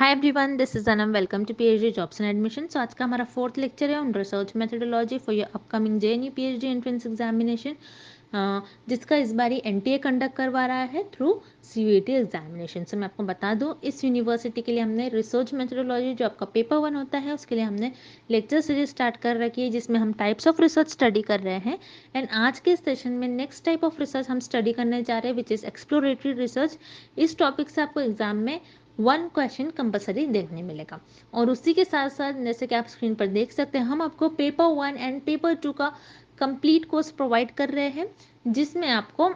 Hi everyone, this is Anam. Welcome to PhD jobs and admission. आज का हमारा fourth lecture है on research methodology for your upcoming JNU PhD entrance examination, जिसका इस बारी एनटीए कंडक्ट करवा रहा है थ्रू सीयूईटी एग्जामिनेशन। मैं आपको बता दूं, इस यूनिवर्सिटी के लिए हमने रिसर्च मेथोडोलॉजी जो आपका पेपर 1 होता है उसके लिए हमने लेक्चर सीरीज स्टार्ट कर रखी है, जिसमें हम टाइप्स ऑफ रिसर्च स्टडी कर रहे हैं। एंड आज के सेशन में नेक्स्ट टाइप ऑफ रिसर्च हम स्टडी करने जा रहे हैं, विच इज एक्सप्लोरेटरी रिसर्च। इस टॉपिक से आपको एग्जाम में 1 क्वेश्चन कंपलसरी देखने मिलेगा। और उसी के साथ साथ जैसे कि आप स्क्रीन पर देख सकते हैं, हम आपको पेपर 1 एंड पेपर 2 का कंप्लीट कोर्स प्रोवाइड कर रहे हैं, जिसमें आपको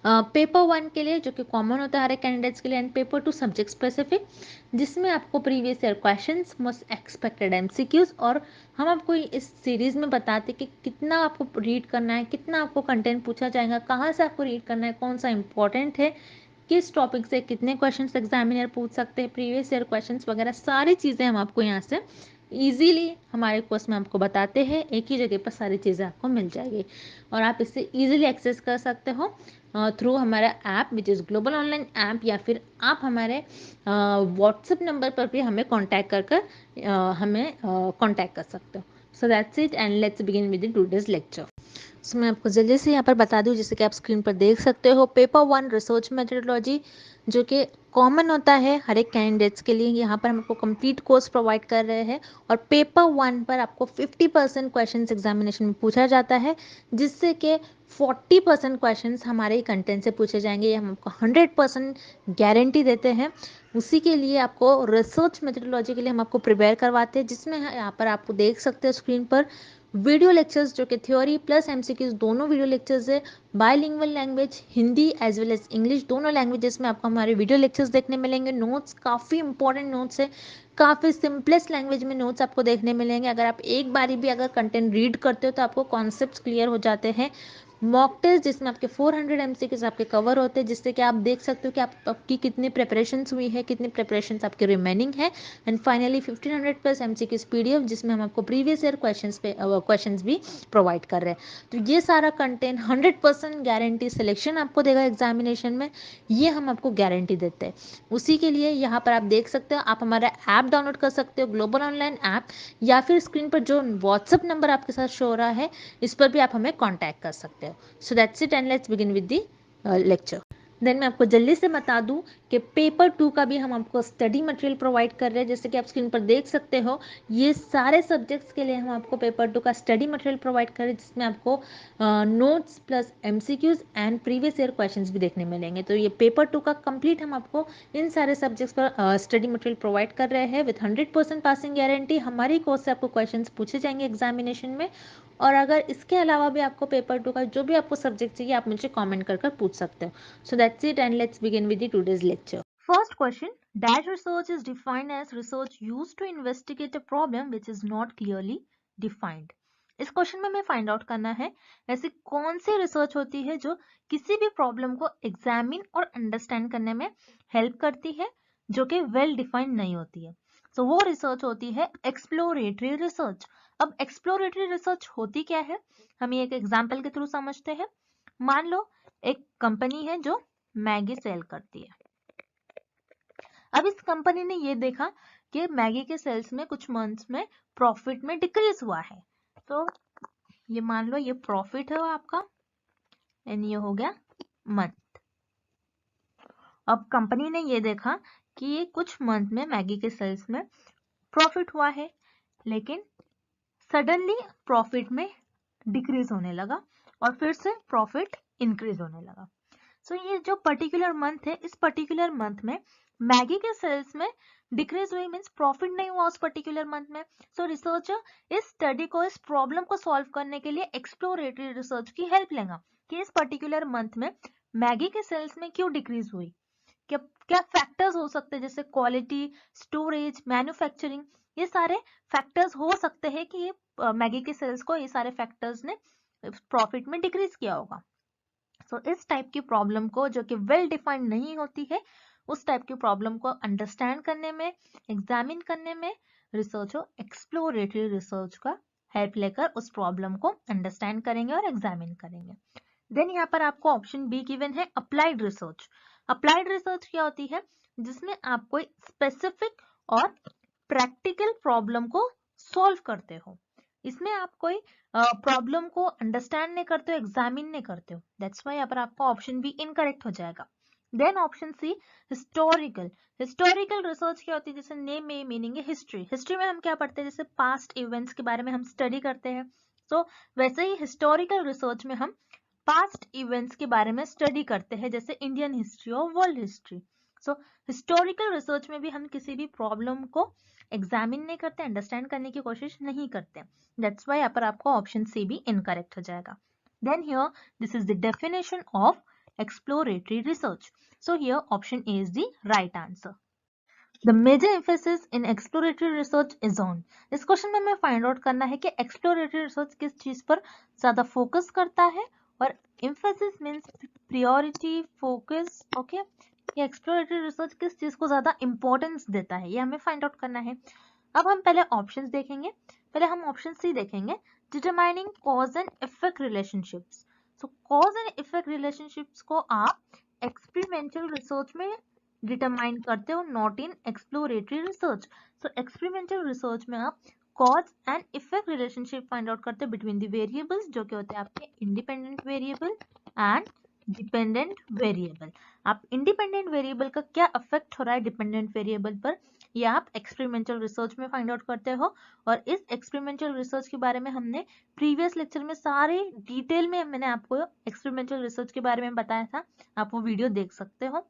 पेपर 1 के लिए जो कि कॉमन होता है हर एक कैंडिडेट्स के लिए, एंड पेपर 2 सब्जेक्ट स्पेसिफिक, जिसमें आपको previous year questions, most expected MCQs, और हम आपको इस सीरीज में बताते कि कितना आपको रीड करना है, कितना आपको कंटेंट पूछा जाएगा, कहाँ से आपको रीड करना है, कौन सा इंपॉर्टेंट है, किस टॉपिक से कितने क्वेश्चंस एग्जामिनर पूछ सकते हैं, प्रीवियस ईयर क्वेश्चंस वगैरह सारी चीज़ें हम आपको यहाँ से इजीली हमारे कोर्स में आपको बताते हैं। एक ही जगह पर सारी चीज़ें आपको मिल जाएगी और आप इससे इजीली एक्सेस कर सकते हो थ्रू हमारा app which is global online app, या फिर आप हमारे व्हाट्सएप नंबर पर भी हमें कांटेक्ट कर हमें कांटेक्ट कर सकते हो। So that's it and let's begin with the today's lecture. So मैं आपको जल्दी से यहाँ पर बता दूँ, जैसे कि आप स्क्रीन पर देख सकते हो, पेपर 1 रिसर्च मेथोडोलॉजी जो कि कॉमन होता है हर एक कैंडिडेट्स के लिए, यहाँ पर हम आपको कंप्लीट कोर्स प्रोवाइड कर रहे हैं। और पेपर 1 पर आपको 50% क्वेश्चन एग्जामिनेशन में पूछा जाता है, जिससे कि 40% क्वेश्चन हमारे ही कंटेंट से पूछे जाएंगे। ये हम आपको 100% गारंटी देते हैं। उसी के लिए आपको रिसर्च मेथोडोलॉजी के लिए हम आपको प्रिपेयर करवाते हैं, जिसमें यहाँ पर आपको देख सकते हो स्क्रीन पर वीडियो लेक्चर्स जो कि थ्योरी प्लस एमसीक्यूज दोनों वीडियो लेक्चर्स है। Bilingual language Hindi as well as English दोनों लैंग्वेजेस में आपको हमारे वीडियो लेक्चर्स देखने मिलेंगे। नोट्स काफ़ी इंपॉर्टेंट नोट्स है, काफ़ी सिंपलेस्ट लैंग्वेज में नोट्स आपको देखने मिलेंगे। अगर आप एक बारी भी अगर कंटेंट रीड करते हो तो आपको कॉन्सेप्ट्स क्लियर हो जाते हैं। मॉक टेस्ट जिसमें आपके 400 एमसीक्यूज आपके कवर होते हैं, जिससे कि आप देख सकते हो कि आपकी कितनी प्रिपरेशंस हुई है, कितनी प्रिपरेशंस आपकी रिमेनिंग है। And finally 1500 plus MCQs PDF, जिसमें हम आपको प्रीवियस ईयर क्वेश्चंस भी प्रोवाइड कर रहे हैं। तो ये सारा कंटेंट 100% गारंटी सिलेक्शन आपको देगा एग्जामिनेशन में, ये हम आपको गारंटी देते हैं। उसी के लिए यहाँ पर आप देख सकते हो, आप हमारा ऐप डाउनलोड कर सकते हो, ग्लोबल ऑनलाइन ऐप, या फिर स्क्रीन पर जो व्हाट्सअप नंबर आपके साथ शो हो रहा है इस पर भी आप हमें कॉन्टैक्ट कर सकते हो। So that's it and let's begin with the lecture. Then मैं आपको जल्दी से बता दूं कि पेपर 2 का भी हम आपको स्टडी मटेरियल प्रोवाइड कर रहे हैं। जैसे कि आप स्क्रीन पर देख सकते हो, ये सारे सब्जेक्ट्स के लिए हम आपको पेपर 2 का स्टडी मटेरियल प्रोवाइड कर रहे हैं, जिसमें आपको notes plus MCQs and previous year questions भी देखने मिलेंगे। तो ये पेपर 2 का कंप्लीट हम आपको इन सारे सब्जेक्ट्स पर स्टडी मटेरियल प्रोवाइड कर रहे हैं विद 100% पासिंग गारंटी। हमारी कोर्स से आपको क्वेश्चंस पूछे जाएंगे एग्जामिनेशन में। और अगर इसके अलावा भी आपको पेपर 2 का जो भी आपको सब्जेक्ट चाहिए, आप मुझे कमेंट कर पूछ सकते हो। So that's it and let's begin with the today's lecture. First question, dash research is defined as research used to investigate a problem which is not clearly defined. इस क्वेश्चन में हमें फाइंड आउट करना है ऐसी कौन सी research होती है जो किसी भी प्रॉब्लम को एग्जामिन और अंडरस्टैंड करने में हेल्प करती है, जो कि वेल डिफाइंड नहीं होती है। सो वो रिसर्च होती है एक्सप्लोरेटरी रिसर्च। अब एक्सप्लोरेटरी रिसर्च होती क्या है, हम ये एक एग्जाम्पल के थ्रू समझते हैं। मान लो एक कंपनी है जो मैगी सेल करती है। अब इस कंपनी ने ये देखा कि मैगी के सेल्स में कुछ मंथ्स में प्रॉफिट में डिक्रीज हुआ है। तो ये मान लो ये प्रॉफिट है आपका, एंड ये हो गया मंथ। अब कंपनी ने ये देखा कि ये कुछ मंथ में मैगी के सेल्स में प्रॉफिट हुआ है, लेकिन सडनली प्रॉफिट में डिक्रीज होने लगा और फिर से प्रॉफिट इंक्रीज होने लगा। सो ये जो पर्टिकुलर मंथ है, इस पर्टिकुलर मंथ में मैगी के सेल्स में डिक्रीज हुई, मींस प्रॉफिट नहीं हुआ उस पर्टिकुलर मंथ में। सो रिसर्चर इस स्टडी को, इस प्रॉब्लम को सॉल्व करने के लिए एक्सप्लोरेटरी रिसर्च की हेल्प लेगा कि इस पर्टिकुलर मंथ में मैगी के सेल्स में क्यों डिक्रीज हुई, क्या क्या फैक्टर्स हो सकते हैं, जैसे क्वालिटी, स्टोरेज, मैन्युफैक्चरिंग, ये सारे फैक्टर्स हो सकते हैं कि ये मैगी के सेल्स को, ये सारे फैक्टर्स ने प्रॉफिट में डिक्रीज किया होगा। सो इस टाइप की प्रॉब्लम को, जो कि वेल डिफाइंड नहीं होती है, उस टाइप की प्रॉब्लम को अंडरस्टैंड करने में, एग्जामिन करने में रिसर्चर एक्सप्लोरेटरी रिसर्च का हेल्प लेकर उस प्रॉब्लम को अंडरस्टैंड करेंगे और एग्जामिन करेंगे। देन यहाँ पर आपको ऑप्शन बी गिवन है अप्लाइड रिसर्च। अप्लाइड रिसर्च क्या होती है, जिसमें आप कोई स्पेसिफिक और प्रैक्टिकल प्रॉब्लम को सॉल्व करते हो। इसमें आप कोई प्रॉब्लम को अंडरस्टैंड नहीं करते हो, एग्जामिन नहीं करते हो। दैट्स वाई यहाँ पर आपका ऑप्शन बी इनकरेक्ट हो जाएगा। Then option C historical. Historical research क्या होती है, जैसे नेम में मीनिंग है हिस्ट्री। हिस्ट्री में हम क्या पढ़ते हैं, जैसे पास्ट इवेंट्स के बारे में हम स्टडी करते हैं। तो वैसे ही हिस्टोरिकल रिसर्च में हम पास्ट इवेंट्स के बारे में स्टडी करते हैं, जैसे इंडियन हिस्ट्री और वर्ल्ड हिस्ट्री। सो हिस्टोरिकल रिसर्च में भी हम किसी भी प्रॉब्लम को एग्जामिन नहीं करते, अंडरस्टैंड करने की कोशिश नहीं करते। दैट्स वाई यहाँ पर आपका ऑप्शन सी भी इनकरेक्ट हो जाएगा। Then here this is the definition of exploratory research. So here option A is the right answer. The major emphasis in exploratory research is on. इस क्वेश्चन में हमें फाइंड आउट करना है कि exploratory research किस चीज पर ज्यादा फोकस करता है, और emphasis means priority, focus, okay? ये exploratory research किस चीज को ज्यादा इंपॉर्टेंस देता है, ये हमें फाइंड आउट करना है। अब हम पहले ऑप्शंस देखेंगे। पहले हम ऑप्शन सी देखेंगे, determining cause and effect relationships. Show cause and effect relationships को आप एक्सपेरिमेंटल रिसर्च में डिटरमाइन करते हो, not in exploratory research. So experimental research में आप cause and effect relationship find out करते हो बिटवीन द वेरिएबल्स, जो कि होते हैं आपके independent variable and dependent variable. आप इंडिपेंडेंट वेरिएबल का क्या इफेक्ट हो रहा है डिपेंडेंट वेरिएबल पर, ये आप एक्सपेरिमेंटल रिसर्च में फाइंड आउट करते हो। और इस एक्सपेरिमेंटल रिसर्च के बारे में हमने प्रीवियस लेक्चर में सारे डिटेल में मैंने आपको एक्सपेरिमेंटल रिसर्च के बारे में बताया था, आप वो वीडियो देख सकते हो।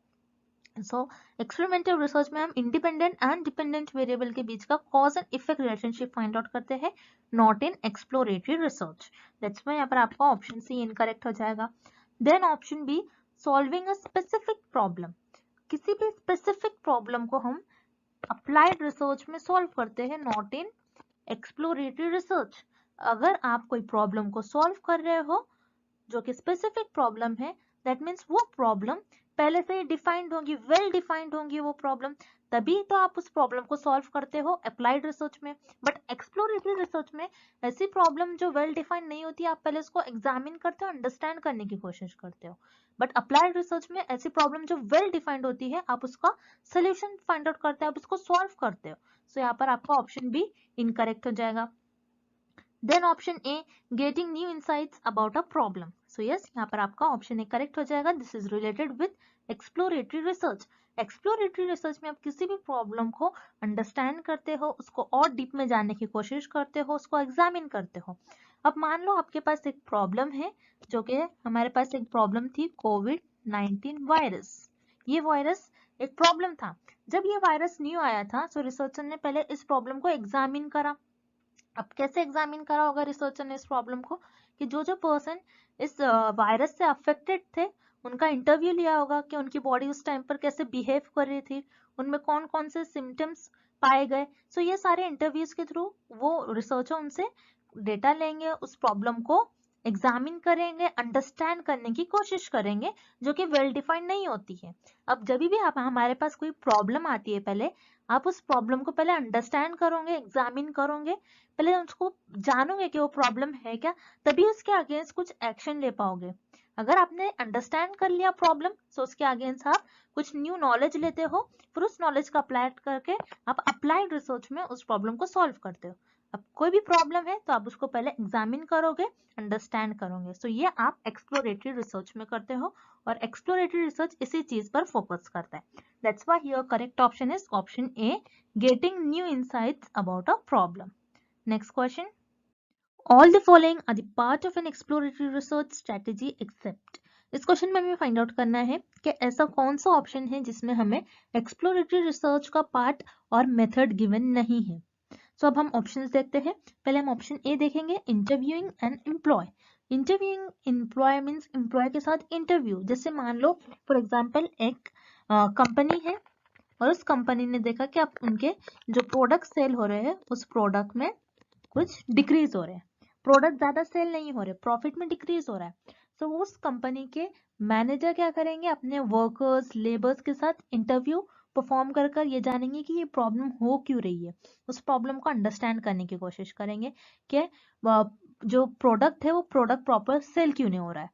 सो एक्सपेरिमेंटल रिसर्च में हम इंडिपेंडेंट एंड डिपेंडेंट वेरिएबल के बीच का cause and effect relationship find out करते हैं, not in exploratory research. That's why यहाँ पर आपका ऑप्शन सी इनकरेक्ट हो जाएगा। Then option B, solving a specific problem. किसी भी स्पेसिफिक प्रॉब्लम को हम अप्लाइड रिसर्च में सॉल्व करते हैं, नॉट इन एक्सप्लोरेटरी रिसर्च। अगर आप कोई प्रॉब्लम को सॉल्व कर रहे हो जो कि स्पेसिफिक प्रॉब्लम है, दैट मीन्स वो प्रॉब्लम पहले से ही डिफाइंड होगी, वेल डिफाइंड होंगी वो प्रॉब्लम, तभी तो आप उस प्रॉब्लम को सॉल्व करते हो अप्लाइड रिसर्च में। बट एक्सप्लोरेटरी रिसर्च में ऐसी प्रॉब्लम जो वेल डिफाइंड नहीं होती, आप पहले उसको एग्जामिन करते हो, अंडरस्टैंड करने की कोशिश करते हो। बट अप्लाइड रिसर्च में ऐसी प्रॉब्लम जो वेल डिफाइंड होती है, आप उसका सोल्यूशन फाइंड आउट करते हो, आप उसको सॉल्व करते हो। सो यहाँ पर आपका ऑप्शन बी इनकरेक्ट हो जाएगा। Then option A, getting new insights about a problem. So yes, यहाँ पर आपका ऑप्शन ए करेक्ट हो जाएगा। This is related with exploratory research. Exploratory research में आप किसी भी प्रॉब्लम को अंडरस्टैंड करते हो, उसको और डीप में जानने की कोशिश करते हो, उसको एग्जामिन करते हो। अब मान लो आपके पास एक प्रॉब्लम है, जो कि हमारे पास एक प्रॉब्लम थी कोविड-19 वायरस। ये वायरस एक प्रॉब्लम था। जब ये वायरस न्यू आया था, तो रिसर्चर ने पहले इस प्रॉब्लम को एग्जामिन करा। अब कैसे एग्जामिन करा होगा रिसर्चर ने इस प्रॉब्लम को, कि जो जो पर्सन इस वायरस से अफेक्टेड थे, उनका इंटरव्यू लिया होगा कि उनकी बॉडी उस टाइम पर कैसे बिहेव कर रही थी, उनमें कौन कौन से सिम्टम्स पाए गए। सो ये सारे इंटरव्यूज के थ्रू वो रिसर्चर उनसे डेटा लेंगे, उस प्रॉब्लम को एग्जामिन करेंगे, अंडरस्टैंड करने की कोशिश करेंगे, जो कि वेल डिफाइंड नहीं होती है। अब जब भी आप हमारे पास कोई प्रॉब्लम आती है, पहले आप उस प्रॉब्लम को पहले अंडरस्टैंड करोगे, एग्जामिन करोगे, पहले उसको जानोगे कि वो प्रॉब्लम है क्या, तभी उसके अगेंस्ट कुछ एक्शन ले पाओगे। अगर आपने अंडरस्टैंड कर लिया प्रॉब्लम, तो उसके अगेंस्ट आप कुछ न्यू नॉलेज लेते हो, फिर उस नॉलेज का अप्लाई करके आप अप्लाइड रिसर्च में उस प्रॉब्लम को सॉल्व करते हो। अब कोई भी प्रॉब्लम है तो आप उसको पहले एग्जामिन करोगे, अंडरस्टैंड करोगे। सो ये आप एक्सप्लोरेटरी रिसर्च में करते हो, और एक्सप्लोरेटरी रिसर्च इसी चीज पर फोकस करता है। That's why your correct option is option A, getting new insights about a problem. Next question. All the following are the part of an exploratory research strategy except. इस question में हमें find out करना है कि ऐसा कौन सा option है जिसमें हमें एक्सप्लोरेटरी रिसर्च का पार्ट और मेथड गिवन नहीं है। सो अब हम ऑप्शंस देखते हैं। पहले हम ऑप्शन ए देखेंगे, interviewing and employ. Interviewing employ means employ के साथ इंटरव्यू। जैसे मान लो फॉर एग्जाम्पल एक कंपनी है, और उस कंपनी ने देखा कि अब उनके जो प्रोडक्ट सेल हो रहे हैं, उस प्रोडक्ट में कुछ डिक्रीज हो रहे हैं, प्रोडक्ट ज्यादा सेल नहीं हो रहे, प्रॉफिट में डिक्रीज हो रहा है। सो उस कंपनी के मैनेजर क्या करेंगे, अपने वर्कर्स, लेबर्स के साथ इंटरव्यू परफॉर्म कर कर ये जानेंगे कि ये प्रॉब्लम हो क्यों रही है, उस प्रॉब्लम को अंडरस्टैंड करने की कोशिश करेंगे कि जो प्रोडक्ट है वो प्रोडक्ट प्रॉपर सेल क्यों नहीं हो रहा है।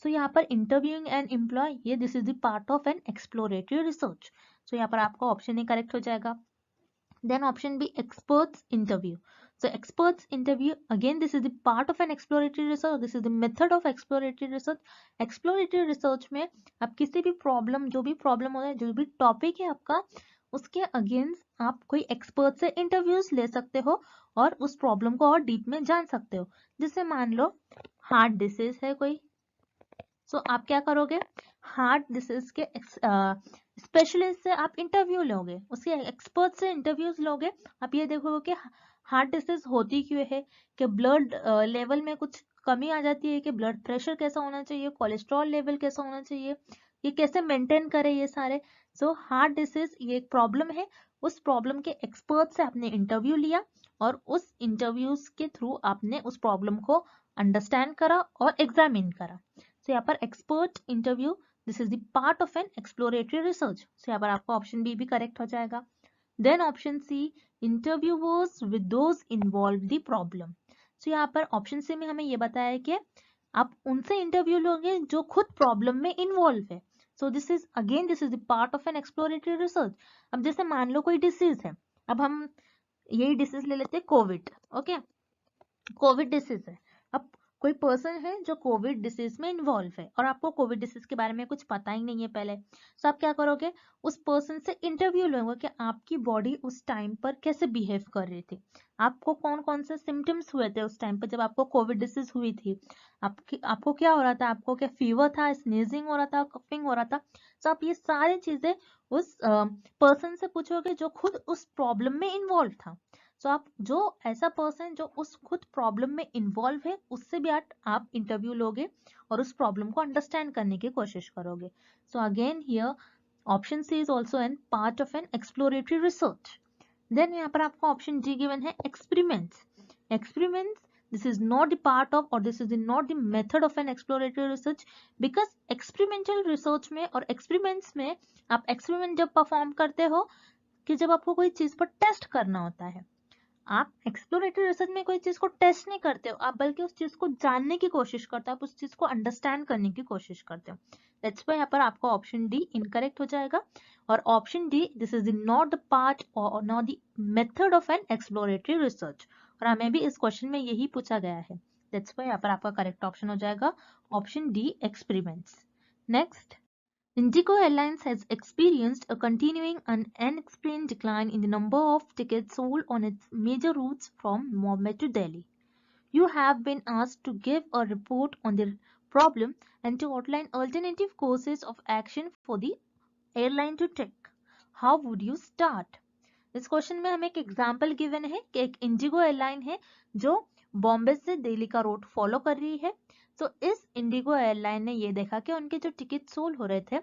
सो यहाँ पर इंटरव्यूइंग एंड एम्प्लॉय, ये this is the part of an exploratory research. So यहाँ पर आपका ऑप्शन ए करेक्ट हो जाएगा। Then option B experts interview. So experts interview, again this is the part of an exploratory research, this is the method of exploratory research. Exploratory research में आप किसी भी problem, जो भी प्रॉब्लम हो रहा है, जो भी टॉपिक है आपका, उसके अगेंस्ट आप कोई एक्सपर्ट से इंटरव्यूज ले सकते हो और उस प्रॉब्लम को और डीप में जान सकते हो। जैसे मान लो हार्ट डिसीज है कोई, सो आप क्या करोगे, हार्ट डिसीज के स्पेशलिस्ट से आप इंटरव्यू लोगे, उसके एक्सपर्ट से इंटरव्यूज लोगे। आप ये देखोगे कि हार्ट डिसीज होती क्यों है, कि ब्लड लेवल में कुछ कमी आ जाती है, कि ब्लड प्रेशर कैसा होना चाहिए, कोलेस्ट्रॉल लेवल कैसा होना चाहिए, ये कैसे मेंटेन करे ये सारे। सो हार्ट डिसीज ये एक प्रॉब्लम है, उस प्रॉब्लम के एक्सपर्ट से आपने इंटरव्यू लिया और उस इंटरव्यूज के थ्रू आपने उस प्रॉब्लम को अंडरस्टैंड करा और एग्जामिन करा। सो यहाँ पर expert interview, this is the part of an exploratory research. So यहाँ पर आपका ऑप्शन बी भी करेक्ट हो जाएगा। Then option C interviewers with those involve the problem. So यहाँ पर ऑप्शन सी में हमें ये बताया है कि आप उनसे इंटरव्यू लोगे जो खुद प्रॉब्लम में इन्वॉल्व है। So this is the part of an exploratory research. अब जैसे मान लो कोई डिसीज है, अब हम यही डिसीज ले लेते हैं कोविड, ओके, कोविड डिसीज है। अब कोई पर्सन है जो कोविड डिसीज में इन्वॉल्व है और आपको कोविड डिसीज के बारे में कुछ पता ही नहीं है पहले, तो आप क्या करोगे, उस पर्सन से इंटरव्यू लोगे कि आपकी बॉडी उस टाइम पर कैसे बिहेव कर रही थी, आपको कौन कौन से सिम्टम्स हुए थे उस टाइम पर जब आपको कोविड डिसीज हुई थी, आपको क्या हो रहा था, आपको क्या फीवर था, स्नीजिंग हो रहा था, कफिंग हो रहा था। तो आप ये सारी चीजें उस पर्सन से पूछोगे जो खुद उस प्रॉब्लम में इन्वॉल्व था। सो आप जो ऐसा पर्सन जो उस खुद प्रॉब्लम में इन्वॉल्व है उससे भी आप इंटरव्यू लोगे और उस प्रॉब्लम को अंडरस्टैंड करने की कोशिश करोगे। So again here option C is also an part of an exploratory research. Then यहाँ पर आपको ऑप्शन जी गिवन है experiments. Experiments, this is not the part of or this is not the method of an exploratory research, because experimental research में और experiments में आप experiment जब perform करते हो कि जब आपको कोई चीज पर टेस्ट करना होता है, आप एक्सप्लोरेटरी रिसर्च में कोई चीज को टेस्ट नहीं करते हो, आप बल्कि उस चीज को जानने की कोशिश करते हो, आप उस चीज को अंडरस्टैंड करने की कोशिश करते हो। दैट्स व्हाई यहाँ पर आपका ऑप्शन डी इनकरेक्ट हो जाएगा और option D this is not the part और not the method of an exploratory research. और हमें भी इस क्वेश्चन में यही पूछा गया है, दैट्स व्हाई यहाँ पर आपका करेक्ट ऑप्शन हो जाएगा option D experiments. Next, Indigo Airlines has experienced a continuing and unexplained decline in the number of tickets sold on its major routes from Mumbai to Delhi. You have been asked to give a report on the problem and to outline alternative courses of action for the airline to take. How would you start? इस question में हमें एक example given है कि एक Indigo airline है जो बॉम्बे से दिल्ली का रूट फॉलो कर रही है। तो इस इंडिगो एयरलाइन ने ये देखा कि उनके जो टिकट सोल हो रहे थे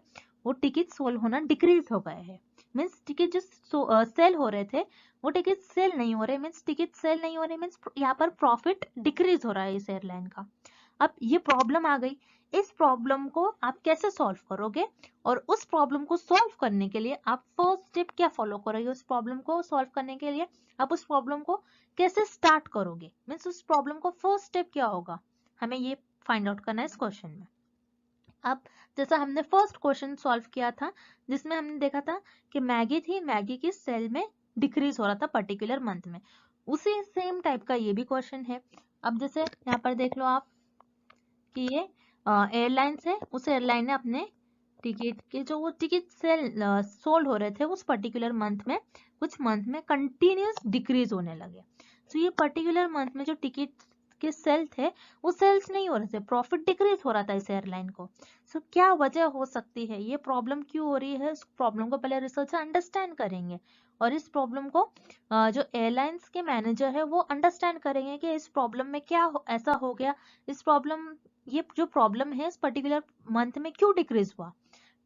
वो टिकट सोल होना डिक्रीज हो गए हैं, मीन्स टिकट जो सेल हो रहे थे वो टिकट सेल नहीं हो रहे, मीन्स टिकट सेल नहीं हो रहे, मीन्स यहाँ पर प्रॉफिट डिक्रीज हो रहा है इस एयरलाइन का। अब ये प्रॉब्लम आ गई, इस प्रॉब्लम को आप कैसे सॉल्व करोगे और उस प्रॉब्लम को सॉल्व करने के लिए आप फर्स्ट स्टेप क्या फॉलो करोगे, उस प्रॉब्लम को सॉल्व करने के लिए आप उस प्रॉब्लम को कैसे स्टार्ट करोगे, मीन्स उस प्रॉब्लम को फर्स्ट स्टेप क्या होगा, हमें ये फाइंड आउट करना है इस क्वेश्चन में। अब जैसा हमने फर्स्ट क्वेश्चन सॉल्व किया था जिसमें हमने देखा था कि मैगी थी, मैगी की सेल में डिक्रीज हो रहा था पर्टिकुलर मंथ में, उसी सेम टाइप का ये भी क्वेश्चन है। अब जैसे यहाँ पर देख लो आप कि ये एयरलाइंस है, उस एयरलाइन ने अपने टिकट के जो वो टिकट सेल सोल्ड हो रहे थे उस पर्टिकुलर मंथ में कुछ मंथ में कंटिन्यूस डिक्रीज होने लगे। तो ये पर्टिकुलर मंथ में जो टिकट के सेल थे वो सेल्स नहीं हो रहे थे, प्रॉफिट डिक्रीज हो रहा था इस एयरलाइन को। सो क्या वजह हो सकती है, ये प्रॉब्लम क्यों हो रही है, इस प्रॉब्लम को पहले रिसर्च से अंडरस्टैंड करेंगे और इस प्रॉब्लम को जो एयरलाइंस के मैनेजर है वो अंडरस्टैंड करेंगे कि इस प्रॉब्लम में क्या ऐसा हो गया, इस प्रॉब्लम ये जो प्रॉब्लम है इस पर्टिकुलर मंथ में क्यों डिक्रीज हुआ,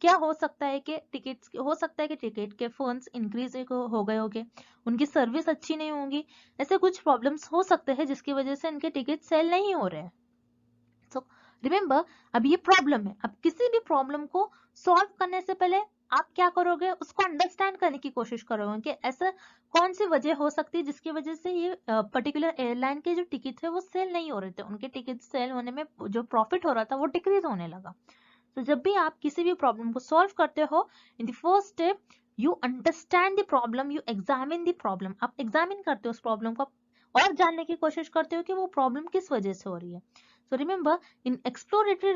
क्या हो सकता है कि टिकट के फंड्स इंक्रीज हो गए होंगे, उनकी सर्विस अच्छी नहीं होगी, ऐसे कुछ प्रॉब्लम्स हो सकते हैं जिसकी वजह से इनके टिकट सेल नहीं हो रहे हैं। सो रिमेंबर, अब ये प्रॉब्लम है, अब किसी भी प्रॉब्लम को सॉल्व करने से पहले आप क्या करोगे, उसको अंडरस्टैंड करने की कोशिश करोगे कि ऐसा कौन सी वजह हो सकती है जिसकी वजह से ये पर्टिकुलर एयरलाइन के जो टिकट थे वो सेल नहीं हो रहे थे, उनके टिकट सेल होने में जो प्रॉफिट हो रहा था वो डिक्रीज होने लगा। तो जब भी आप किसी भी प्रॉब्लम को सॉल्व करते हो in the first step you understand the problem, you examine the problem, आप एग्जामिन करते हो उस प्रॉब्लम को और जानने की कोशिश करते हो कि वो प्रॉब्लम किस वजह से हो रही है। So remember in exploratory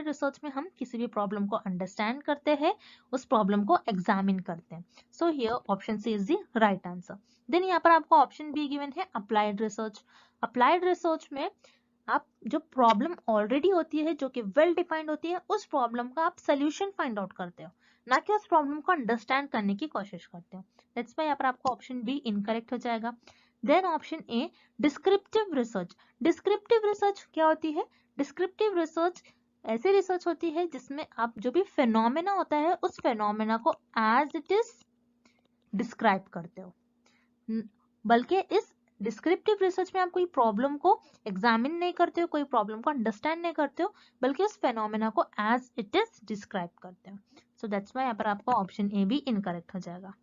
research में हम किसी भी प्रॉब्लम को अंडरस्टैंड करते हैं, उस प्रॉब्लम को एग्जामिन करते हैं। So here option C is the right answer. Then यहाँ पर आपको ऑप्शन बी गिवन है अप्लाइड रिसर्च। अप्लाइड रिसर्च में आप जो प्रॉब्लम ऑलरेडी होती है, जो कि वेल डिफाइंड होती है, उस प्रॉब्लम का आप सोल्यूशन फाइंड आउट करते हो, ना कि उस प्रॉब्लम को अंडरस्टैंड करने की कोशिश करते हो। दैट्स व्हाई यहाँ पर आपको ऑप्शन बी इनकरेक्ट हो जाएगा। Then option A descriptive research. Descriptive research क्या होती है? डिस्क्रिप्टिव रिसर्च ऐसी रिसर्च होती है जिसमें आप जो भी फेनोमेना होता है उस फेनोमेना को एज इट इज डिस्क्राइब करते हो, बल्कि इस डिस्क्रिप्टिव रिसर्च में आप कोई प्रॉब्लम को एग्जामिन नहीं करते हो, कोई प्रॉब्लम को अंडरस्टैंड नहीं करते हो, बल्कि उस फेनोमेना को एज इट इज डिस्क्राइब करते हो। सो दैट्स व्हाई यहाँ पर आपका ऑप्शन ए भी इनकरेक्ट हो जाएगा।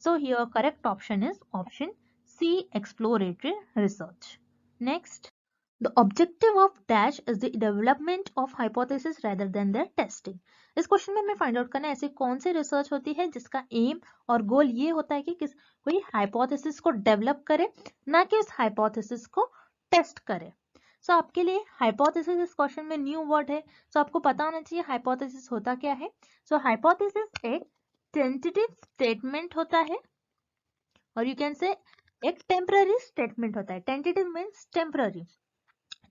So here correct option is option C exploratory research. Next, the objective of dash is the development of hypothesis rather than their testing। इस question में हमें फाइंड आउट करना है ऐसी कौन सी रिसर्च होती है जिसका एम और गोल ये होता है कि कोई हाइपोथेसिस को डेवलप करे, ना कि उस हाइपोथेसिस को टेस्ट करे। सो आपके लिए हाइपोथेसिस इस क्वेश्चन में न्यू वर्ड है, सो आपको पता होना चाहिए हाइपोथेसिस होता क्या है। सो हाइपोथेसिस एक टेंटेटिव स्टेटमेंट होता है, और यू कैन से एक टेम्पररी स्टेटमेंट होता है। टेंटेटिव मीन्स टेम्पररी,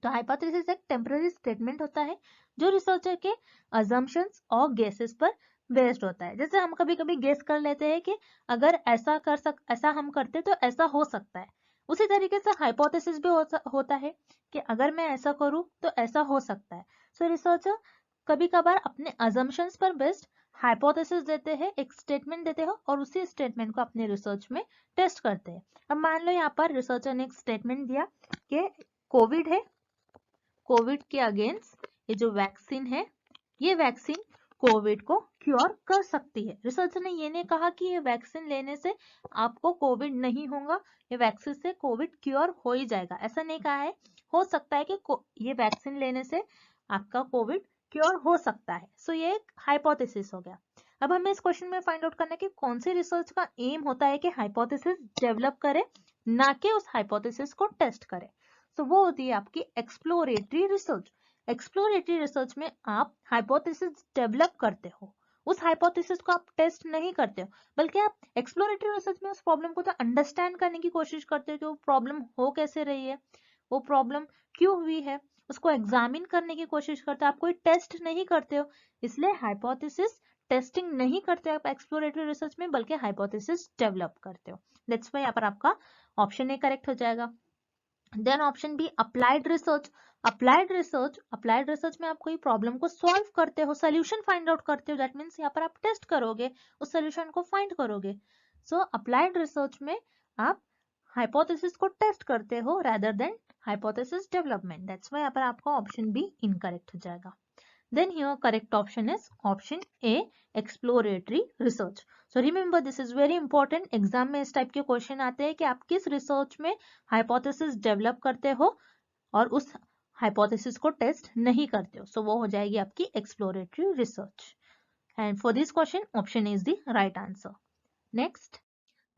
तो हाइपोथेसिस एक टेम्पररी स्टेटमेंट होता है जो रिसर्चर के अजम्पशंस और गेसेस पर बेस्ड होता है। जैसे हम कभी कभी गेस कर लेते हैं कि अगर ऐसा हम करते तो ऐसा हो सकता है, उसी तरीके से हाइपोथेसिस भी होता है कि अगर मैं ऐसा करूं तो ऐसा हो सकता है। सो रिसर्चर कभी कभार अपने अजम्पशंस पर बेस्ड हाइपोथेसिस देते हैं, एक स्टेटमेंट देते हैं, और उसी स्टेटमेंट को अपने रिसर्च में टेस्ट करते हैं। अब मान लो यहाँ पर रिसर्चर ने एक स्टेटमेंट दिया कि कोविड है, कोविड के अगेंस्ट ये जो वैक्सीन है, ये वैक्सीन कोविड को क्योर कर सकती है। रिसर्चर ने ये नहीं कहा कि ये वैक्सीन लेने से आपको कोविड नहीं होगा, ये वैक्सीन से कोविड क्योर हो ही जाएगा, ऐसा नहीं कहा है। हो सकता है कि ये वैक्सीन लेने से आपका कोविड क्योर हो सकता है। सो ये एक हाइपोथेसिस हो गया। अब हमें इस क्वेश्चन में फाइंड आउट करना है कि कौन सी रिसर्च का एम होता है कि हाइपोथेसिस डेवलप करे, ना कि उस हाइपोथेसिस को टेस्ट करे। तो वो होती है आपकी एक्सप्लोरेटरी रिसर्च। एक्सप्लोरेटरी रिसर्च में आप हाइपोथेसिस डेवलप करते हो, उस हाइपोथेसिस को आप टेस्ट नहीं करते हो, बल्कि आप एक्सप्लोरेटरी रिसर्च में उस प्रॉब्लम को तो अंडरस्टैंड करने की कोशिश करते हो कि वो प्रॉब्लम हो कैसे रही है, वो प्रॉब्लम क्यों हुई है, उसको एग्जामिन करने की कोशिश करते हो। आप कोई टेस्ट नहीं करते हो, इसलिए हाइपोथेसिस टेस्टिंग नहीं करते आप एक्सप्लोरेटरी रिसर्च में, बल्कि हाइपोथेसिस डेवलप करते हो। दैट्स व्हाई यहाँ पर आपका ऑप्शन ए करेक्ट हो जाएगा। Then option B applied research. Applied research में आप कोई प्रॉब्लम को सॉल्व करते हो, सोल्यूशन फाइंड आउट करते हो, दैट मींस यहाँ पर आप टेस्ट करोगे, उस सोल्यूशन को फाइंड करोगे। सो अप्लाइड रिसर्च में आप हाइपोथेसिस को टेस्ट करते हो rather than hypothesis development. That's why यहाँ पर आपका ऑप्शन बी इनकरेक्ट हो जाएगा। Then here correct option is option A exploratory research. So remember this is very important, exam में इस टाइप के क्वेश्चन आते हैं कि आप किस रिसर्च में हाइपोथेसिस डेवलप करते हो और उस हाइपोथेसिस को टेस्ट नहीं करते हो। सो वो हो जाएगी आपकी exploratory research, and for this question option is the right answer. Next,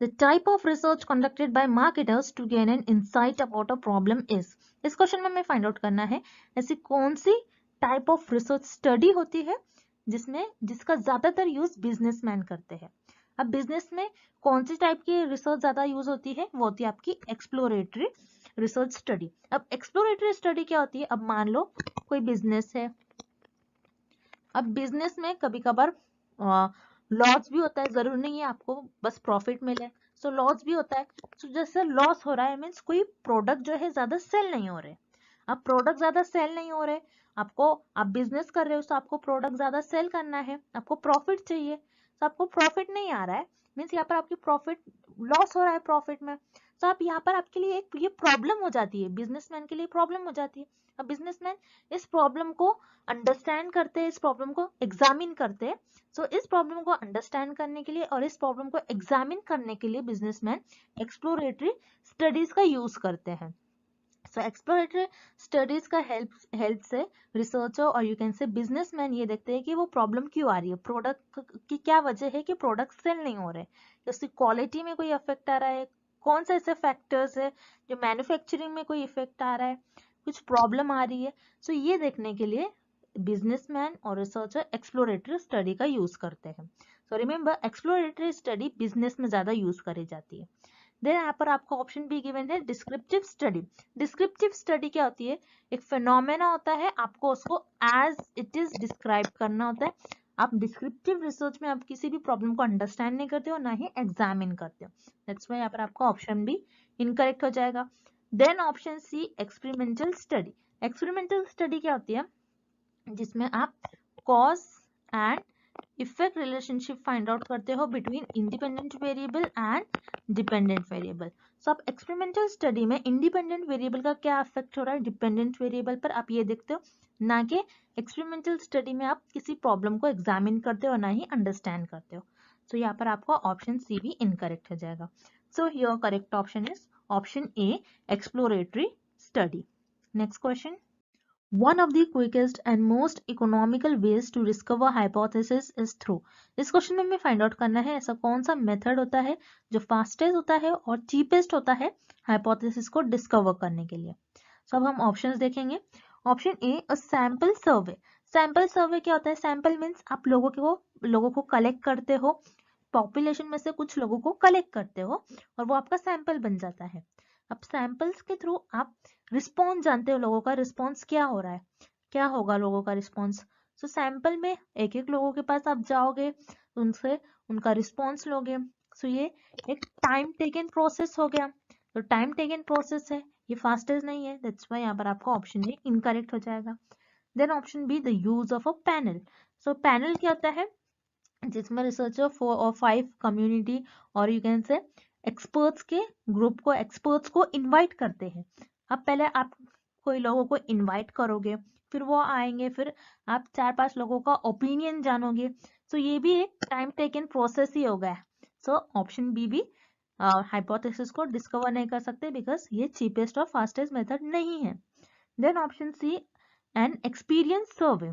the type of research conducted by marketers to gain an insight about a problem is। इस क्वेश्चन में हमें फाइंड आउट करना है ऐसी कौन सी टाइप ऑफ रिसर्च स्टडी होती है जिसका ज्यादातर यूज बिजनेसमैन करते हैं। अब बिजनेस में कौन सी टाइप की रिसर्च ज्यादा यूज होती है, वो होती है आपकी एक्सप्लोरेटरी रिसर्च स्टडी। अब एक्सप्लोरेटरी स्टडी क्या होती है? अब मान लो कोई बिजनेस है, अब बिजनेस में कभी कभार लॉस भी होता है, जरूर नहीं है आपको बस प्रॉफिट मिले। सो लॉस भी होता है। सो जैसे लॉस हो रहा है मीन्स कोई प्रोडक्ट जो है ज्यादा सेल नहीं हो रहे। अब प्रोडक्ट ज्यादा सेल नहीं हो रहे, आप बिजनेस कर रहे हो तो आपको प्रोडक्ट ज्यादा सेल करना है, आपको प्रॉफिट चाहिए, तो आपको प्रॉफिट नहीं आ रहा है, मीन्स यहाँ पर आपकी प्रॉफिट लॉस हो रहा है प्रॉफिट में। तो आप यहाँ पर आपके लिए एक ये प्रॉब्लम हो जाती है, बिजनेसमैन के लिए प्रॉब्लम हो जाती है। अब बिजनेसमैन इस प्रॉब्लम को अंडरस्टैंड करते हैं, इस प्रॉब्लम को एग्जामिन करते हैं। सो इस प्रॉब्लम को अंडरस्टैंड करने के लिए और इस प्रॉब्लम को एग्जामिन करने के लिए बिजनेसमैन एक्सप्लोरेटरी स्टडीज का यूज करते हैं। सो एक्सप्लोरेटरी स्टडीज का हेल्प से रिसर्चर और यू कैन से बिजनेसमैन ये देखते हैं कि वो प्रॉब्लम क्यों आ रही है, प्रोडक्ट की क्या वजह है कि प्रोडक्ट सेल नहीं हो रहे, उसकी क्वालिटी में कोई इफेक्ट आ रहा है, कौन सा ऐसे फैक्टर्स है जो मैन्युफैक्चरिंग में कोई इफेक्ट आ रहा है, कुछ प्रॉब्लम आ रही है। सो ये देखने के लिए बिजनेसमैन और रिसर्चर एक्सप्लोरेटरी स्टडी का यूज करते हैं। So remember exploratory study business में ज्यादा यूज करी जाती है। देन यहाँ पर आपको ऑप्शन बी गिवन है डिस्क्रिप्टिव स्टडी। डिस्क्रिप्टिव स्टडी क्या होती है, एक फिनोमेना होता है, आपको उसको एज इट इज डिस्क्राइब करना होता है। आप डिस्क्रिप्टिव रिसर्च में आप किसी भी प्रॉब्लम को अंडरस्टैंड नहीं करते हो, ना ही एग्जामिन करते हो। दैट्स व्हाई यहाँ पर आपका ऑप्शन बी इनकरेक्ट हो जाएगा। Then option C experimental study. Experimental study क्या होती है, जिसमें आप cause and effect relationship find out करते हो between independent variable and dependent variable. So आप एक्सपेरिमेंटल स्टडी में इंडिपेंडेंट वेरिएबल का क्या इफेक्ट हो रहा है डिपेंडेंट वेरिएबल पर, आप ये देखते हो, ना कि एक्सपेरिमेंटल स्टडी में आप किसी प्रॉब्लम को एग्जामिन करते हो, ना ही अंडरस्टैंड करते हो। सो यहाँ पर आपका ऑप्शन सी भी इनकरेक्ट हो जाएगा। सो your correct option is option A exploratory study. Next question, one of the quickest and most economical ways to discover hypothesis is through। इस क्वेश्चन में हमें फाइंड आउट करना है ऐसा कौन सा मेथड होता है जो फास्टेस्ट होता है और चीपेस्ट होता है हाइपोथेसिस को डिस्कवर करने के लिए। सो अब हम ऑप्शंस देखेंगे। Option A a sample survey. Sample survey क्या होता है, सैंपल मीन्स आप लोगों को कलेक्ट करते हो, पॉपुलेशन में से कुछ लोगों को कलेक्ट करते हो और वो आपका सैंपल बन जाता है। अब सैंपल्स के थ्रू आप रिस्पॉन्स जानते हो, लोगों का रिस्पॉन्स क्या हो रहा है, क्या होगा लोगों का रिस्पॉन्स। सो सैंपल में एक एक लोगों के पास आप जाओगे, उनसे उनका रिस्पॉन्स लोगे। सो ये एक टाइम टेकन प्रोसेस हो गया। तो टाइम टेकन प्रोसेस है, ये फास्टेस्ट नहीं है। दैट्स व्हाई यहाँ पर आपका ऑप्शन बी इनकरेक्ट हो जाएगा। Then option B the use of a panel. सो पैनल क्या होता है, जिसमें रिसर्चर 4 और 5 कम्युनिटी और यू कैन से एक्सपर्ट्स के ग्रुप को, एक्सपर्ट्स को इनवाइट करते हैं। अब पहले आप कोई लोगों को इनवाइट करोगे, फिर वो आएंगे, फिर आप 4-5 लोगों का ओपिनियन जानोगे। सो ये भी एक टाइम टेकन प्रोसेस ही हो गया। सो ऑप्शन बी भी हाइपोथेसिस को डिस्कवर नहीं कर सकते बिकॉज ये चीपेस्ट और फास्टेस्ट मेथड नहीं है। Then option C an experience survey.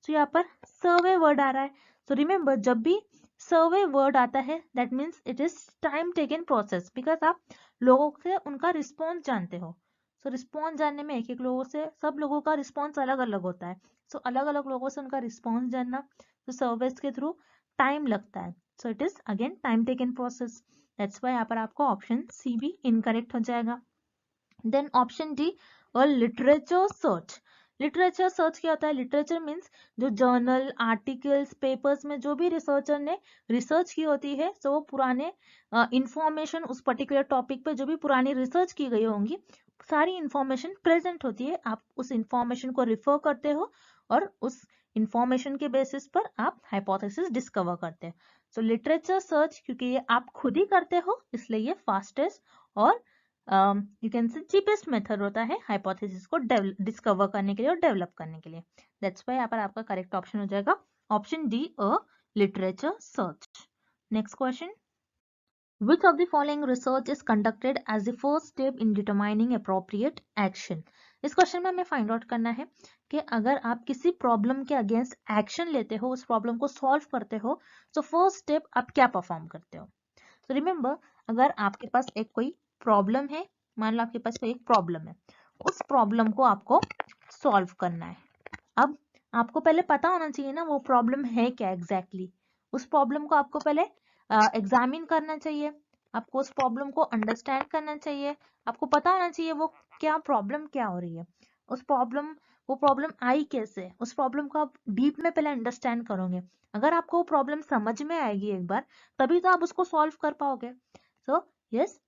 So यहाँ पर सर्वे वर्ड आ रहा है। सो रिमेंबर जब भी सर्वे वर्ड आता है that means it is time taken process because आप लोगों से उनका रिस्पॉन्स जानते हो। सो रिस्पॉन्स जानने में एक एक लोगों से, सब लोगों का रिस्पॉन्स अलग अलग होता है। सो अलग अलग लोगों से उनका रिस्पॉन्स जानना, तो सर्वेस के थ्रू टाइम लगता है। So it is again time taken process. That's why यहाँ पर आपको ऑप्शन सी भी इनकरेक्ट हो जाएगा। देन ऑप्शन डी और लिटरेचर सर्च। लिटरेचर सर्च क्या होता है, लिटरेचर मीन्स जो जर्नल आर्टिकल्स पेपर्स में जो भी रिसर्चर ने रिसर्च की होती है, तो वो पुराने इंफॉर्मेशन उस पर्टिकुलर टॉपिक पे जो भी पुरानी रिसर्च की गई होंगी, सारी इंफॉर्मेशन प्रेजेंट होती है, आप उस इंफॉर्मेशन को रिफर करते हो और उस इंफॉर्मेशन के बेसिस पर आप हाइपोथेसिस डिस्कवर करते हैं। सो लिटरेचर सर्च क्योंकि ये आप खुद ही करते हो, इसलिए ये फास्टेस्ट और you can say cheapest method होता है हाइपोथेसिस को डिस्कवर करने के लिए और डेवलप करने के लिए। दैट्स व्हाई यहाँ पर आपका करेक्ट ऑप्शन हो जाएगा option D a literature search. Next question, which of the following research is conducted as the first step in determining appropriate action। इस क्वेश्चन में हमें फाइंड आउट करना है कि अगर आप किसी प्रॉब्लम के अगेंस्ट एक्शन लेते हो, उस प्रॉब्लम को सॉल्व करते हो, तो फर्स्ट स्टेप आप क्या परफॉर्म करते हो। तो रिमेंबर अगर आपके पास एक कोई प्रॉब्लम है, मान लो आपके पास कोई एक प्रॉब्लम है, उस प्रॉब्लम को आपको सॉल्व करना है। अब आपको पहले पता होना चाहिए ना वो प्रॉब्लम है क्या एग्जैक्टली। उस प्रॉब्लम को आपको पहले एग्जामिन करना चाहिए, आपको उस प्रॉब्लम को अंडरस्टैंड करना चाहिए, आपको पता होना चाहिए वो क्या प्रॉब्लम क्या हो रही है, वो प्रॉब्लम आई कैसे, उस प्रॉब्लम को आप डीप में पहले अंडरस्टैंड करोगे। अगर आपको वो प्रॉब्लम समझ में आएगी एक बार, तभी तो आप उसको सॉल्व कर पाओगे। सो यस,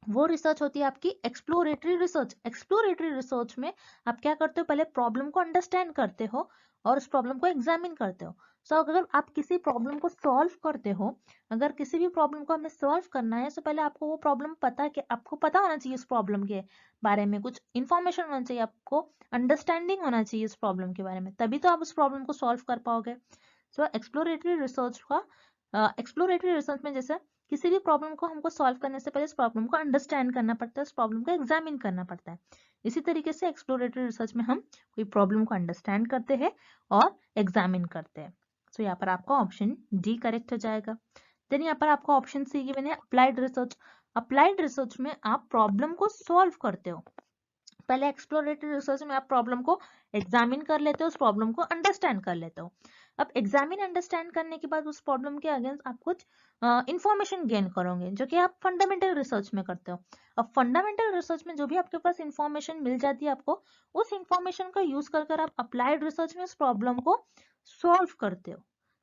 वो रिसर्च होती है आपकी एक्सप्लोरेटरी रिसर्च। एक्सप्लोरेटरी रिसर्च में आप क्या करते हो, पहले प्रॉब्लम को अंडरस्टैंड करते हो और उस प्रॉब्लम को एग्जामिन करते हो। सो अगर आप किसी प्रॉब्लम को सॉल्व करते हो, अगर किसी भी प्रॉब्लम को हमें सॉल्व करना है, तो पहले आपको वो प्रॉब्लम आपको पता होना चाहिए उस प्रॉब्लम के बारे में, कुछ इन्फॉर्मेशन होना चाहिए, आपको अंडरस्टैंडिंग होना चाहिए उस प्रॉब्लम के बारे में, तभी तो आप उस प्रॉब्लम को सॉल्व कर पाओगे। सो एक्सप्लोरेटरी रिसर्च में जैसे किसी भी प्रॉब्लम को हमको सॉल्व करने से पहले उस प्रॉब्लम को अंडरस्टैंड करना पड़ता है, उस प्रॉब्लम को एग्जामिन करना पड़ता है। इसी तरीके से एक्सप्लोरेटरी रिसर्च में हम कोई प्रॉब्लम को अंडरस्टैंड करते हैं और एग्जामिन करते हैं। सो यहाँ पर आपका ऑप्शन डी करेक्ट हो जाएगा। देन यहाँ पर आपको ऑप्शन सी गिवन है अप्लाइड रिसर्च। अप्लाइड रिसर्च में आप प्रॉब्लम को सॉल्व करते हो। पहले एक्सप्लोरेटरी रिसर्च में आप प्रॉब्लम को एग्जामिन कर लेते हो, उस प्रॉब्लम को अंडरस्टैंड कर लेते हो। अब एग्जामिन अंडरस्टैंड करने के बाद उस प्रॉब्लम के अगेंस्ट आप कुछ इंफॉर्मेशन गेन करोगे, जो कि आप फंडामेंटल रिसर्च में करते हो। अब फंडामेंटल रिसर्च में जो भी आपके पास इंफॉर्मेशन मिल जाती है आपको, उस इंफॉर्मेशन का यूज कर आप अप्लाइड रिसर्च में उस प्रॉब्लम को सॉल्व करते हो।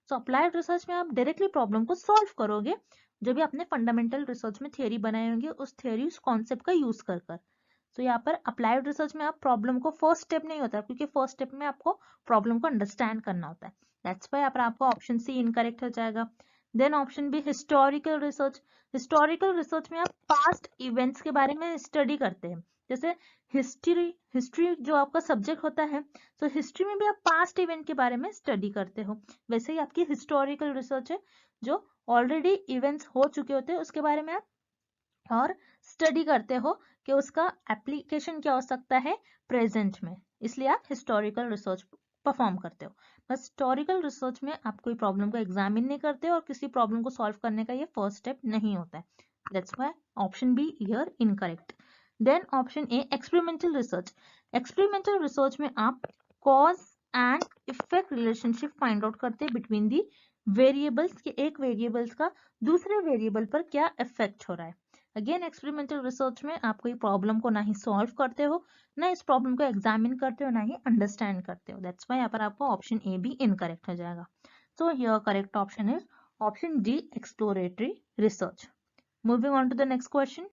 सो अप्लाइड रिसर्च में आप डायरेक्टली प्रॉब्लम को सॉल्व करोगे, जो भी आपने फंडामेंटल रिसर्च में थियोरी बनाए होंगे उस थियोरी उस कॉन्सेप्ट का यूज कर। तो यहाँ पर अप्लाइड रिसर्च में आप प्रॉब्लम को फर्स्ट स्टेप नहीं होता, क्योंकि फर्स्ट स्टेप में आपको प्रॉब्लम को अंडरस्टैंड करना होता है। दैट्स व्हाई यहाँ पर आपका ऑप्शन सी इनकरेक्ट हो जाएगा। Then option B historical research. Historical research में आप पास्ट इवेंट्स के बारे में स्टडी करते हैं। जैसे हिस्ट्री जो आपका सब्जेक्ट होता है, तो हिस्ट्री में भी आप पास्ट इवेंट के बारे में स्टडी करते हो। वैसे ही आपकी हिस्टोरिकल रिसर्च है, जो ऑलरेडी इवेंट्स हो चुके होते हैं उसके बारे में आप और स्टडी करते हो कि उसका एप्लीकेशन क्या हो सकता है प्रेजेंट में, इसलिए आप हिस्टोरिकल रिसर्च परफॉर्म करते हो। बस हिस्टोरिकल रिसर्च में आप कोई प्रॉब्लम को एग्जामिन नहीं करते और किसी प्रॉब्लम को सॉल्व करने का ये फर्स्ट स्टेप नहीं होता है। That's why option B here incorrect. Then option A experimental research. Experimental research में आप cause and effect relationship find out करते हैं बिटवीन दी वेरिएबल्स के, एक वेरिएबल्स का दूसरे वेरिएबल पर क्या इफेक्ट हो रहा है। अगेन एक्सपेरिमेंटल रिसर्च में आप कोई प्रॉब्लम को ना ही सॉल्व करते हो, ना इस प्रॉब्लम को एग्जामिन करते हो, ना ही अंडरस्टैंड करते हो। दैट्स व्हाई यहाँ पर आपको ऑप्शन ए भी इनकरेक्ट हो जाएगा। So here correct option is option D exploratory research. Moving on to the next question,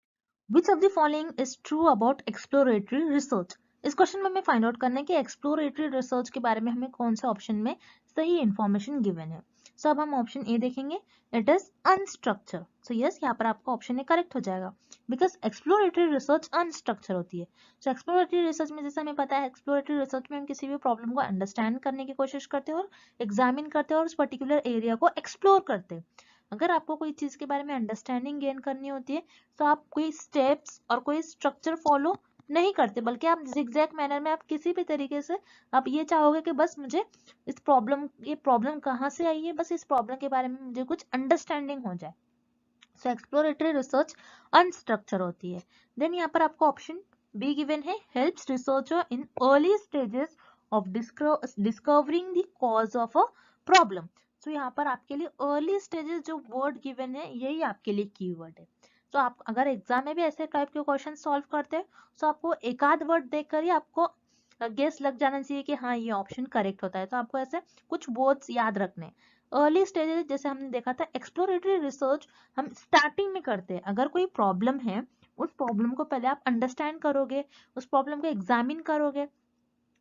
which of the following is true about exploratory research. इस क्वेश्चन में हमें फाइंड आउट करना है कि एक्सप्लोरेटरी रिसर्च के बारे में हमें कौन से ऑप्शन में सही इंफॉर्मेशन गिवन है। सो अब हम ऑप्शन ए देखेंगे, it is unstructured. So yes, यहाँ पर आपका ऑप्शन ए करेक्ट हो जाएगा, बिकॉज एक्सप्लोरेटरी रिसर्च अनस्ट्रक्चर होती है। सो एक्सप्लोरेटरी रिसर्च में जैसे हमें पता है, एक्सप्लोरेटरी रिसर्च में हम किसी भी प्रॉब्लम को अंडरस्टैंड करने की कोशिश करते हैं और एग्जामिन करते हैं और उस पर्टिकुलर एरिया को एक्सप्लोर करते हैं। अगर आपको कोई चीज के बारे में अंडरस्टैंडिंग गेन करनी होती है, तो आप कोई स्टेप्स और कोई स्ट्रक्चर फॉलो नहीं करते, बल्कि आप जिगजैग मैनर में आप किसी भी तरीके से आप ये चाहोगे कि बस मुझे इस प्रॉब्लम, ये प्रॉब्लम कहाँ से आई है, बस इस प्रॉब्लम के बारे में मुझे कुछ अंडरस्टैंडिंग हो जाए। सो एक्सप्लोरेटरी रिसर्च अनस्ट्रक्चर होती है। देन यहाँ पर आपको ऑप्शन बी गिवन है, helps researcher in early stages of discovering the cause of a problem. तो यहाँ पर आपके लिए अर्ली स्टेजेस जो वर्ड गिवन है, यही आपके लिए कीवर्ड है। तो आप अगर एग्जाम में भी ऐसे टाइप के क्वेश्चन सॉल्व करते हैं, तो आपको एक आध वर्ड देखकर ही आपको गेस लग जाना चाहिए कि हाँ ये ऑप्शन करेक्ट होता है। तो आपको ऐसे कुछ वर्ड्स याद रखने। अर्ली स्टेजेस जैसे हमने देखा था, एक्सप्लोरेटरी रिसर्च हम स्टार्टिंग में करते हैं। अगर कोई प्रॉब्लम है, उस प्रॉब्लम को पहले आप अंडरस्टैंड करोगे, उस प्रॉब्लम को एग्जामिन करोगे।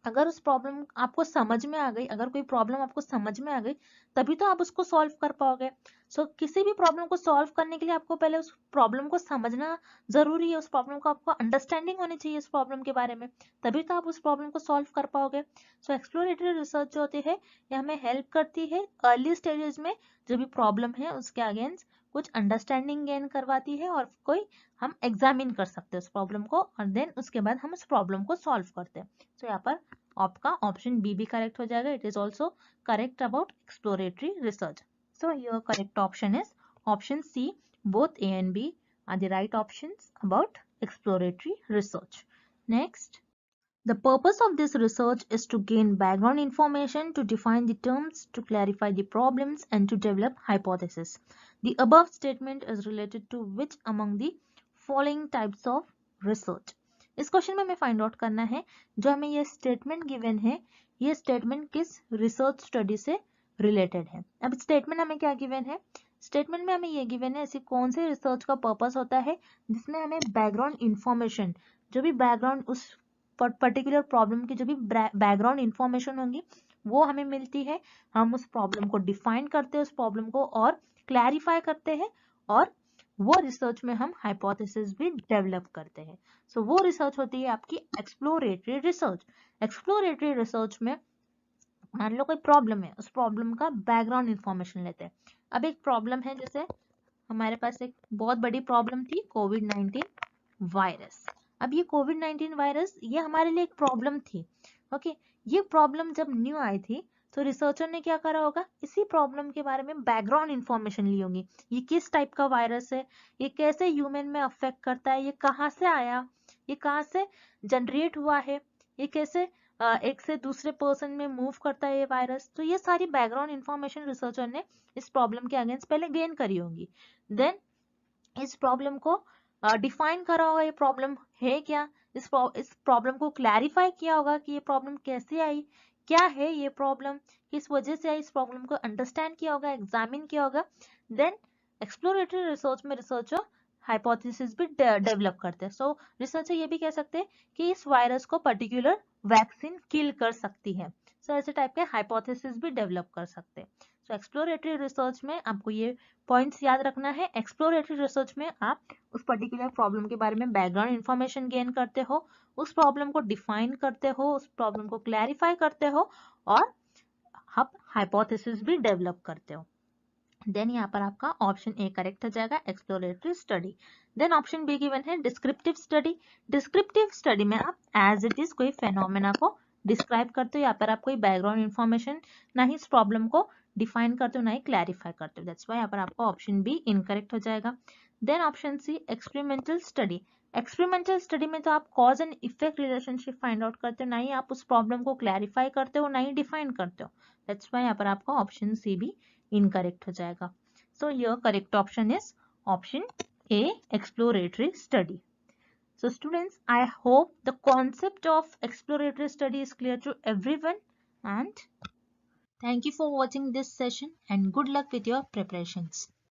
अगर उस प्रॉब्लम आपको समझ में आ गई, अगर कोई प्रॉब्लम आपको समझ में आ गई, तभी तो आप उसको सॉल्व कर पाओगे। सो किसी भी प्रॉब्लम को सॉल्व करने के लिए आपको पहले उस प्रॉब्लम को समझना जरूरी है, उस प्रॉब्लम को आपको अंडरस्टैंडिंग होनी चाहिए इस प्रॉब्लम के बारे में, तभी तो आप उस प्रॉब्लम को सॉल्व कर पाओगे। सो एक्सप्लोरेटरी रिसर्च जो होती है, ये हमें हेल्प करती है अर्ली स्टेजेस में जो भी प्रॉब्लम है उसके अगेंस्ट कुछ अंडरस्टैंडिंग गेन करवाती है, और कोई हम एग्जामिन कर सकते हैं उस प्रॉब्लम को, और देन उसके बाद हम उस प्रॉब्लम को सॉल्व करते हैं। तो यहाँ पर आपका ऑप्शन बी भी करेक्ट हो जाएगा, it is also correct about exploratory research. So your correct option is option C, both A and B are the right options about exploratory research. Next, the purpose of this research is to gain background information, to define the terms, to clarify the problems, and to develop hypotheses. The above statement is related to which among the following types of research? इस question में हमें find out करना है, जो हमें ये statement given है, ये स्टेटमेंट किस रिसर्च स्टडी से रिलेटेड है। अब स्टेटमेंट हमें क्या गिवन है, स्टेटमेंट में हमें ये गिवन है ऐसी कौन से रिसर्च का पर्पस होता है जिसमें हमें बैकग्राउंड इंफॉर्मेशन, जो भी बैकग्राउंड उस पर्टिकुलर प्रॉब्लम की जो भी बैकग्राउंड इंफॉर्मेशन होंगी वो हमें मिलती है। हम उस प्रॉब्लम को डिफाइन करते हैं, उस प्रॉब्लम को और क्लैरिफाई करते हैं, और वो रिसर्च में हम हाइपोथेसिस भी डेवलप करते हैं। सो वो रिसर्च होती है आपकी एक्सप्लोरेटरी रिसर्च। एक्सप्लोरेटरी रिसर्च में मान लो कोई प्रॉब्लम है, उस प्रॉब्लम का बैकग्राउंड इंफॉर्मेशन लेते हैं। अब एक प्रॉब्लम है, जैसे हमारे पास एक बहुत बड़ी प्रॉब्लम थी कोविड-19 वायरस। अब ये कोविड-19 वायरस ये हमारे लिए एक प्रॉब्लम थी। ओके, ये प्रॉब्लम जब न्यू आई थी तो रिसर्चर ने क्या करा होगा, इसी प्रॉब्लम के बारे में बैकग्राउंड इंफॉर्मेशन ली होगी। ये किस टाइप का वायरस है, ये कैसे ह्यूमन में अफेक्ट करता है, ये कहाँ से आया, ये कहाँ से जनरेट हुआ है, ये कैसे एक से दूसरे पर्सन में मूव करता है ये वायरस। तो ये सारी बैकग्राउंड इंफॉर्मेशन रिसर्चर ने इस प्रॉब्लम के अगेंस्ट पहले गेन करी होगी। देन इस प्रॉब्लम को डिफाइन करा होगा, ये प्रॉब्लम है क्या, इस प्रॉब्लम को क्लैरिफाई किया होगा कि ये प्रॉब्लम कैसे आई, क्या है ये प्रॉब्लम, किस वजह से आई, इस प्रॉब्लम को अंडरस्टैंड किया होगा, एग्जामिन किया होगा। देन एक्सप्लोरेटरी रिसर्च में रिसर्चर हाइपोथेसिस भी डेवलप करते हैं। सो रिसर्चर ये भी कह सकते हैं कि इस वायरस को पर्टिकुलर वैक्सीन किल कर सकती है। सो ऐसे टाइप के हाइपोथेसिस भी डेवलप कर सकते हैं। सो एक्सप्लोरेटरी रिसर्च में आपको ये पॉइंट्स याद रखना है। एक्सप्लोरेटरी रिसर्च में आप उस पर्टिकुलर प्रॉब्लम के बारे में बैकग्राउंड इंफॉर्मेशन गेन करते हो, उस प्रॉब्लम को डिफाइन करते हो, उस प्रॉब्लम को क्लैरिफाई करते हो और आप हाइपोथेसिस भी डेवलप करते हो। देन यहाँ पर आपका ऑप्शन ए करेक्ट हो जाएगा, exploratory study. Then option B given है डिस्क्रिप्टिव स्टडी। डिस्क्रिप्टिव स्टडी में आप एज इट इज कोई फेनोमेना को डिस्क्राइब करते हो, यहाँ पर आप कोई बैकग्राउंड इंफॉर्मेशन ना ही इस प्रॉब्लम को डिफाइन करते हो ना ही क्लैरिफाई करते हो। दैट्स व्हाई यहाँ पर आपका ऑप्शन बी इनकरेक्ट हो जाएगा। Then option C experimental study. Experimental study में तो आप cause and effect relationship find out करते हो, ना ही आप उस प्रॉब्लम को क्लैरिफाई करते हो, ना ही डिफाइन करते हो। दैट्स व्हाई यहाँ पर आपका ऑप्शन सी भी इनकरेक्ट हो जाएगा। So your correct option is option A, exploratory study. So students, I hope the concept of exploratory study is clear to everyone, and thank you for watching this session and good luck with your preparations.